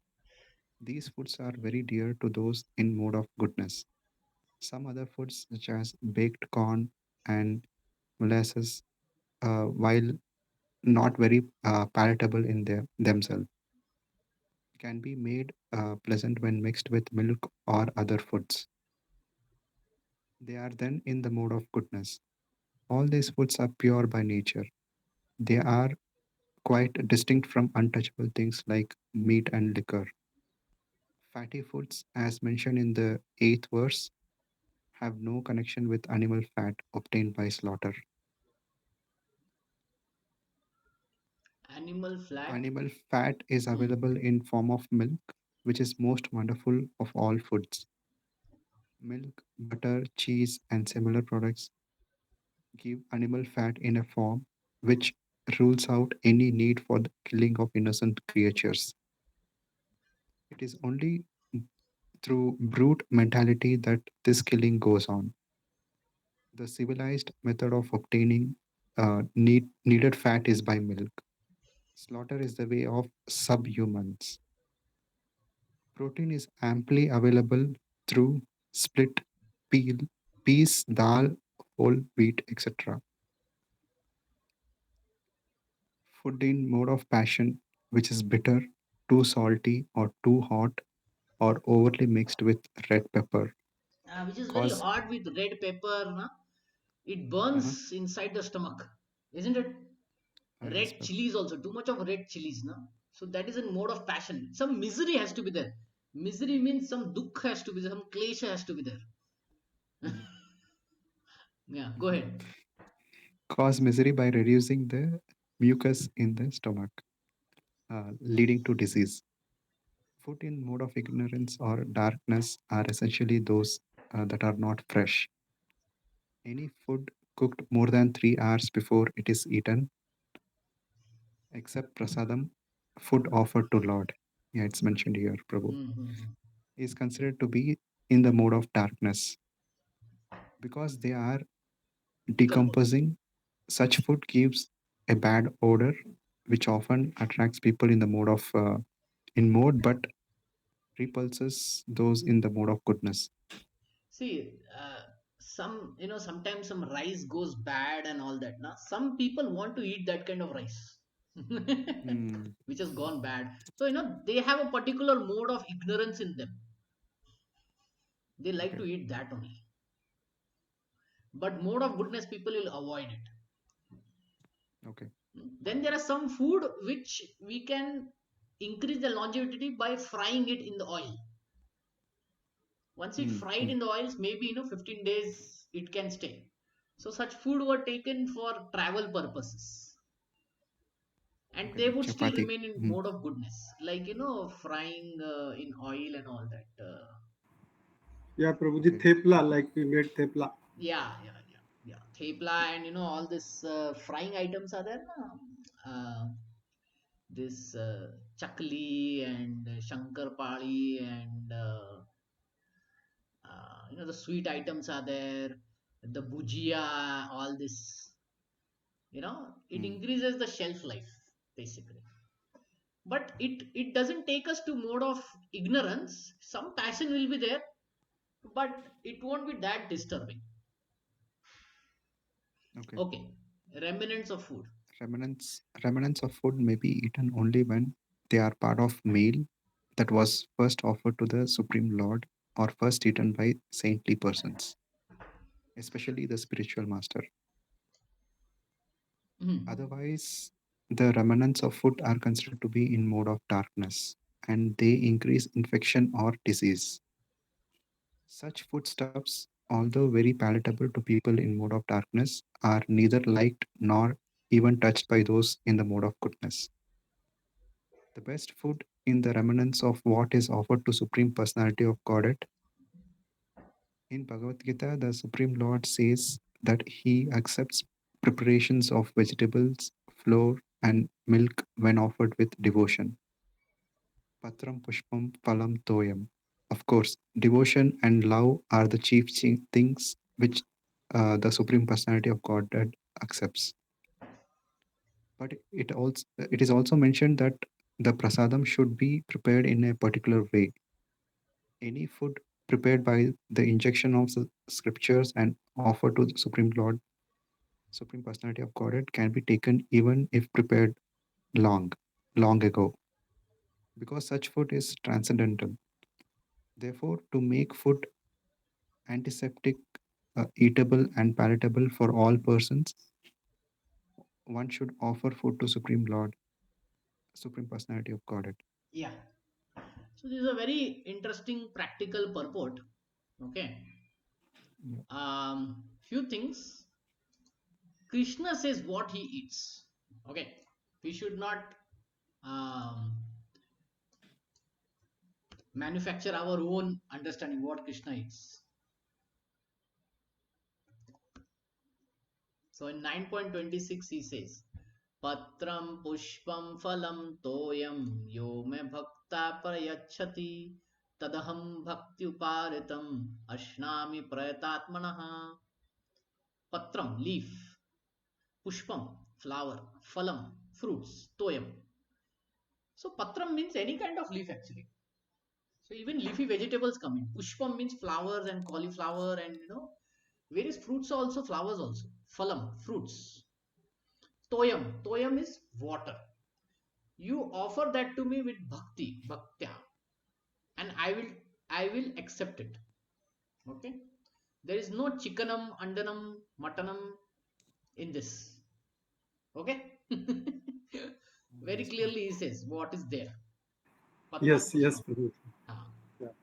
These foods are very dear to those in mode of goodness. Some other foods, such as baked corn and molasses, while not very palatable in themselves, can be made pleasant when mixed with milk or other foods. They are then in the mode of goodness. All these foods are pure by nature. They are quite distinct from untouchable things like meat and liquor. Fatty foods, as mentioned in the eighth verse, have no connection with animal fat obtained by slaughter. Animal flat. Animal fat is available in form of milk, which is most wonderful of all foods. Milk, butter, cheese, and similar products give animal fat in a form which rules out any need for the killing of innocent creatures. It is only through brute mentality that this killing goes on. The civilized method of obtaining needed fat is by milk. Slaughter is the way of subhumans. Protein is amply available through split peel, peas, dal, whole wheat, etc. Food in mode of passion, which is bitter, too salty, or too hot, or overly mixed with red pepper, Which is very cause hot with red pepper. Na? It uh burns inside the stomach, isn't it? yes, Red chilies also, too much of red chilies. Na? So that is in mode of passion. Some misery has to be there. Misery means some dukh has to be there, some klesha has to be there. mhm, Yeah, go mhm. ahead. Cause misery by reducing the mucus in the stomach, leading to disease. Food in mode of ignorance or darkness are essentially those that are not fresh. Any food cooked more than 3 hours before it is eaten, except prasadam, food offered to Lord, yeah, it's mentioned here, Prabhu, Mm-hmm. is considered to be in the mode of darkness because they are Decomposed. decomposing. Such food gives a bad odor, which often attracts people in the mode of in mode, but repulses those in the mode of goodness. See, some, sometimes some rice goes bad and all that. Now, some people want to eat that kind of rice, Hmm. which has gone bad. So, they have a particular mode of ignorance in them. They like Okay. to eat that only. But mode of goodness, people will avoid it. Okay. Then there are some food which we can increase the longevity by frying it in the oil. Once it Hmm. fried Hmm. in the oils, maybe 15 days it can stay. So such food were taken for travel purposes, and Okay. they Like would still chapati. remain in Hmm. mode of goodness, like frying in oil and all that. Yeah, Prabhuji, Okay. thepla, like we made thepla. Yeah. Thepla and all this frying items are there. Na? This chakli and shankar pali and the sweet items are there, the bhujia, all this. It Hmm. increases the shelf life basically, but it doesn't take us to mode of ignorance. Some passion will be there, but it won't be that disturbing. Okay. Okay, remnants of food. Remnants of food may be eaten only when they are part of meal that was first offered to the Supreme Lord or first eaten by saintly persons, especially the spiritual master. Mhm. Otherwise, the remnants of food are considered to be in mode of darkness and they increase infection or disease. Such foodstuffs, although very palatable to people in mode of darkness, are neither liked nor even touched by those in the mode of goodness. The best food in the remnants of what is offered to Supreme Personality of Godhead. In Bhagavad Gita, the Supreme Lord says that he accepts preparations of vegetables, flour, and milk when offered with devotion. Patram Pushpam Phalam Toyam. Of course, devotion and love are the chief things which the Supreme Personality of Godhead accepts. But it is also mentioned that the prasadam should be prepared in a particular way. Any food prepared by the injection of the scriptures and offered to the Supreme Lord, Supreme Personality of Godhead, can be taken even if prepared long, long ago, because such food is transcendental. Therefore, to make food antiseptic, eatable, and palatable for all persons, one should offer food to Supreme Lord, Supreme Personality of Godhead. Yeah, so this is a very interesting practical purport. Okay. Yeah. Few things. Krishna says what he eats. Okay, we should not um, manufacture our own understanding what Krishna eats. So in 9.26 he says, पत्रं पुष्पं फलं तोयं यो मे भक्ता प्रयच्छति तदहं भक्त्युपारितम् अश्नामि प्रयतात्मनः. Patram, leaf. Pushpam, flower. Phalam, fruits. Toyam. So patram means any kind of leaf actually. So even leafy vegetables come in. Pushpam means flowers and cauliflower and various fruits are also flowers also. Phalam, fruits. Toyam, toyam is water. You offer that to me with bhakti, bhaktya, and I will accept it. Okay. There is no chickenum, andanam, muttonum in this. Okay. Very Yes, Prabhu. clearly he says what is there. Patram Yes, yes, Pushpam. Prabhu. Ah. Yeah.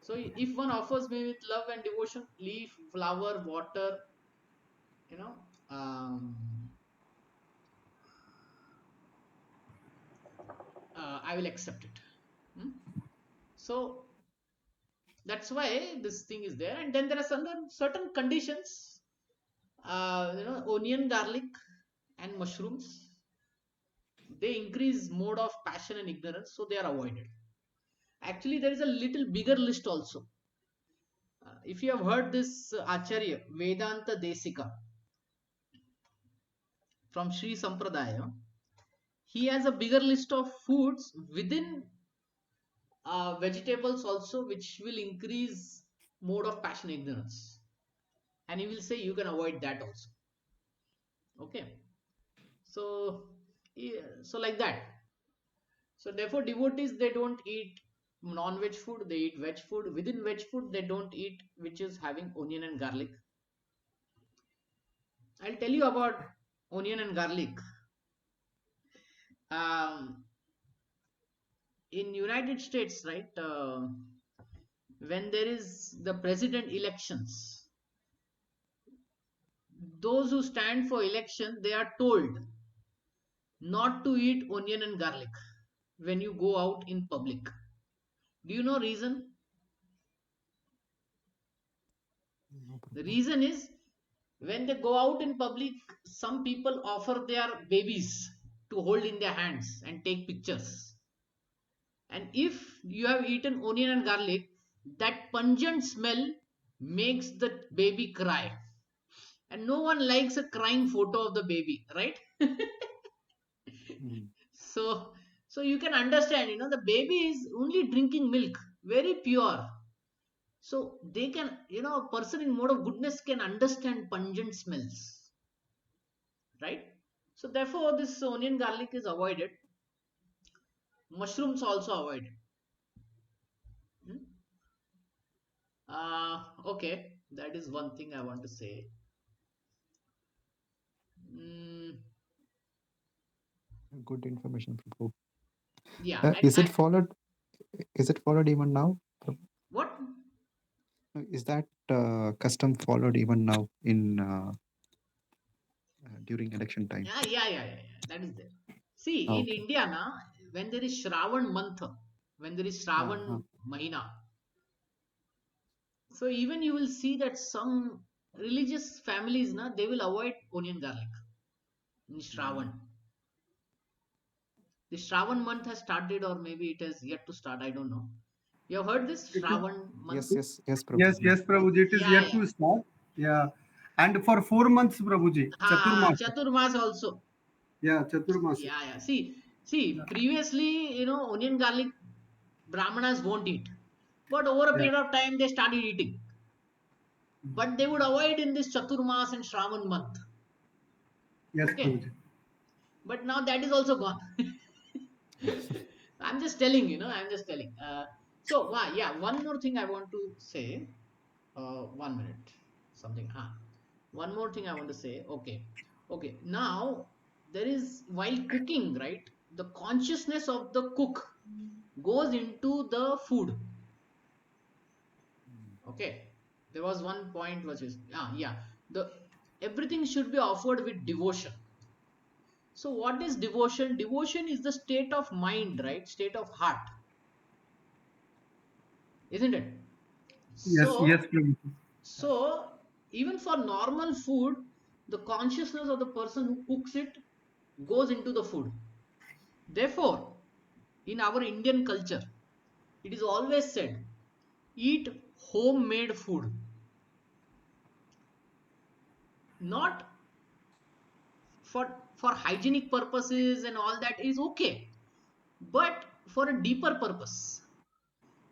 So if one offers me with love and devotion, leaf, flower, water, you know, um, I will accept it. Hmm? So that's why this thing is there. And then there are certain conditions. Onion, garlic, and mushrooms. They increase mode of passion and ignorance, so they are avoided. Actually, there is a little bigger list also. If you have heard this Acharya Vedanta Desika from Sri Sampradaya, he has a bigger list of foods within vegetables also, which will increase mode of passion ignorance, and he will say you can avoid that also. Okay, so yeah, so like that. So therefore, devotees they don't eat non-veg food; they eat veg food. Within veg food, they don't eat which is having onion and garlic. I'll tell you about onion and garlic. Um, in United States, right, when there is the president elections, those who stand for election, they are told not to eat onion and garlic when you go out in public. Do you know reason? No, The Prabhu. reason is when they go out in public, some people offer their babies to hold in their hands and take pictures. And if you have eaten onion and garlic, that pungent smell makes the baby cry. And no one likes a crying photo of the baby, right? Mm. So, so you can understand, the baby is only drinking milk, very pure. So they can, a person in mode of goodness can understand pungent smells, right? So therefore, this onion garlic is avoided. Mushrooms also avoided. Hmm? Okay, that is one thing I want to say. Mm, Good information, Prabhu. yeah, Uh, and is it followed? Is it followed even now, Prabhu? what? Is that custom followed even now in during election time? Yeah. That is there. See, in Okay. India, na, when there is Shravan month, when there is Uh-huh. Shravan Mahina, so even you will see that some religious families, na, they will avoid onion garlic in Mm. Shravan. The Shravan month has started, or maybe it has yet to start. I don't know. You have heard this It is, Shravan month? Yes, Prabhu. yes, Yeah. yes, Prabhuji. It is Yeah, yet yeah. to start. Yeah. And for 4 months, Prabhuji. Chaturmas. Chaturmas also. Yeah, Chaturmas. Yeah. See. Previously, onion garlic Brahmanas won't eat, but over a Yeah. period of time they started eating. But they would avoid in this Chaturmas and Shravan month. Yes, Okay, Prabhuji. but now that is also gone. I'm just telling, I'm just telling. So, yeah, one more thing I want to say. 1 minute. Something. One more thing I want to say. Okay. Now, there is, while cooking, right, the consciousness of the cook goes into the food. Mm. Okay. There was one point which is, yeah. The everything should be offered with devotion. So, what is devotion? Devotion is the state of mind, right? State of heart, isn't it? Yes, yes, So, Prabhuji. so even for normal food, the consciousness of the person who cooks it goes into the food. Therefore, in our Indian culture, it is always said, eat homemade food. Not for hygienic purposes and all that is okay, but for a deeper purpose.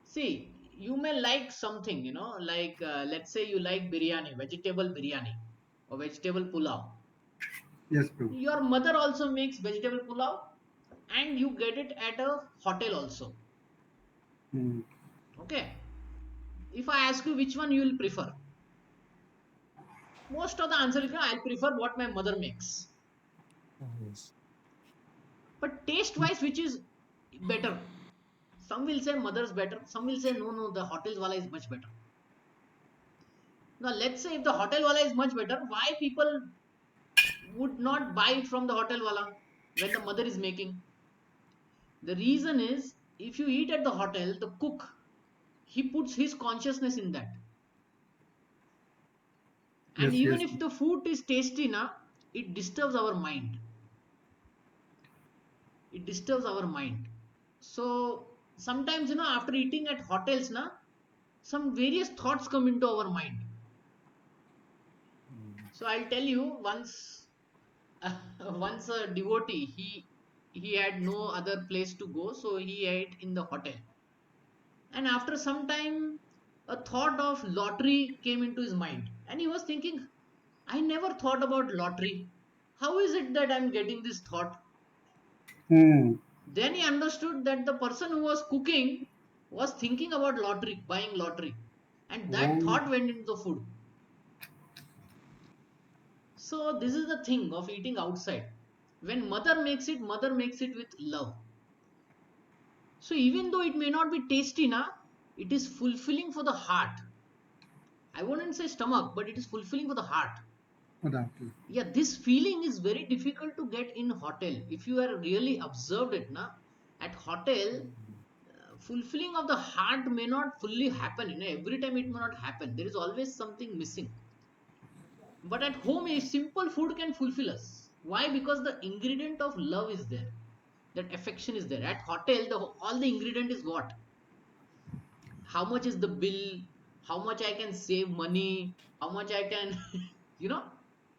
See, you may like something, like let's say you like biryani, vegetable biryani or vegetable pulao. Yes, Prabhu. Your mother also makes vegetable pulao and you get it at a hotel also. Mm. Okay. If I ask you which one you will prefer, most of the answer is, I'll prefer what my mother makes. Yes. But taste wise, which is better? Some will say mother's better. Some will say no, no, the hotel's wala is much better. Now, let's say if the hotel wala is much better, why people would not buy it from the hotel wala when the mother is making? The reason is if you eat at the hotel, the cook he puts his consciousness in that, and Yes, even yes. if the food is tasty, na, it disturbs our mind. It disturbs our mind. So sometimes after eating at hotels, na, some various thoughts come into our mind. Mm. So I'll tell you once. Once a devotee, he had no other place to go, so he ate in the hotel. And after some time, a thought of lottery came into his mind, and he was thinking, I never thought about lottery. How is it that I'm getting this thought? Mm. Then he understood that the person who was cooking was thinking about lottery, buying lottery, and that Oh, thought went into the food. So this is the thing of eating outside. When mother makes it with love. So even though it may not be tasty, na, it is fulfilling for the heart. I wouldn't say stomach, but it is fulfilling for the heart. for that. Yeah, this feeling is very difficult to get in hotel. If you are really observed it, na, at hotel, fulfilling of the heart may not fully happen. Every time it may not happen. There is always something missing. But at home, a simple food can fulfill us. Why? Because the ingredient of love is there. That affection is there. At hotel, all the ingredient is what? How much is the bill, how much I can save money, how much I can you know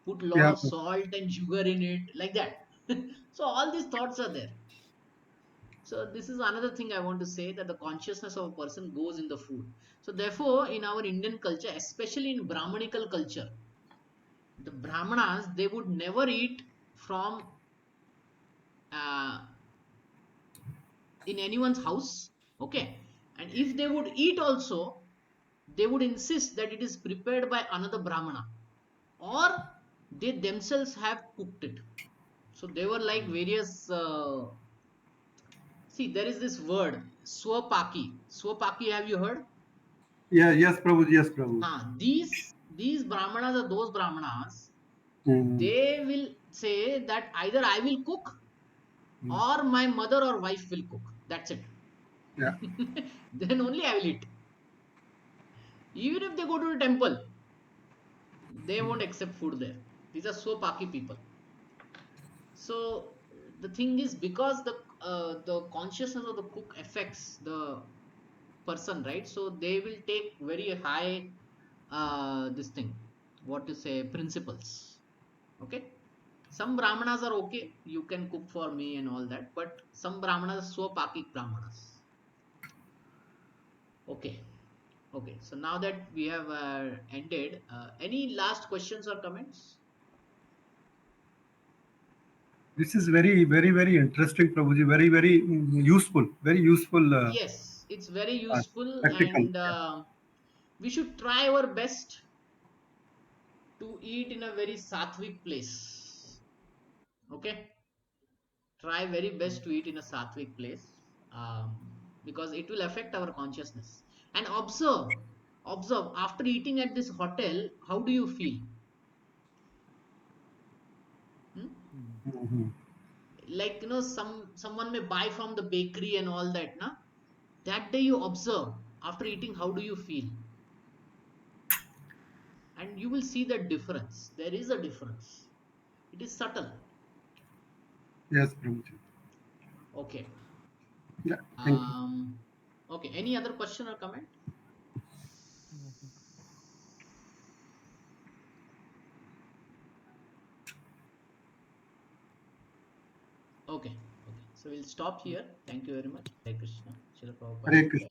put a lot Yeah, of salt and sugar in it, like that. So all these thoughts are there. So this is another thing I want to say, that the consciousness of a person goes in the food. So therefore in our Indian culture, especially in Brahmanical culture, the Brahmanas, they would never eat from uh, in anyone's house. Okay. And if they would eat also, they would insist that it is prepared by another Brahmana, or they themselves have cooked it. So they were like various. See, there is this word swapaki. Swapaki, have you heard? yeah, yes, Prabhu, yes, Prabhu. These brahmanas are those brahmanas. Mm. They will say that either I will cook Mm. or my mother or wife will cook. That's it. Yeah. Then only I will eat. Even if they go to the temple, they won't accept food there. These are swapaki people. So the thing is, because the consciousness of the cook affects the person, right? So they will take very high this thing, what to say, principles. Okay. Some brahmanas are okay, you can cook for me and all that, but some brahmanas are swapaki brahmanas. Okay. Okay, so now that we have ended, any last questions or comments? This is very, very, very interesting, Prabhuji. Very, very useful. Very useful. Yes, it's very Uh, useful, Practical. and we should try our best to eat in a very sattvic place. Okay, try very best to eat in a sattvic place, because it will affect our consciousness. And observe after eating at this hotel, how do you feel? Hmm? Mm. Mhm. Like someone may buy from the bakery and all that, na? That day you observe after eating, how do you feel? And you will see the difference. There is a difference. It is subtle. Yes, Prabhuji. Okay. Yeah, thank you. Okay. Any other question or comment? Okay. Okay. So we'll stop here. Thank you very much. Hare Krishna. Srila Prabhupada. Hare Krishna.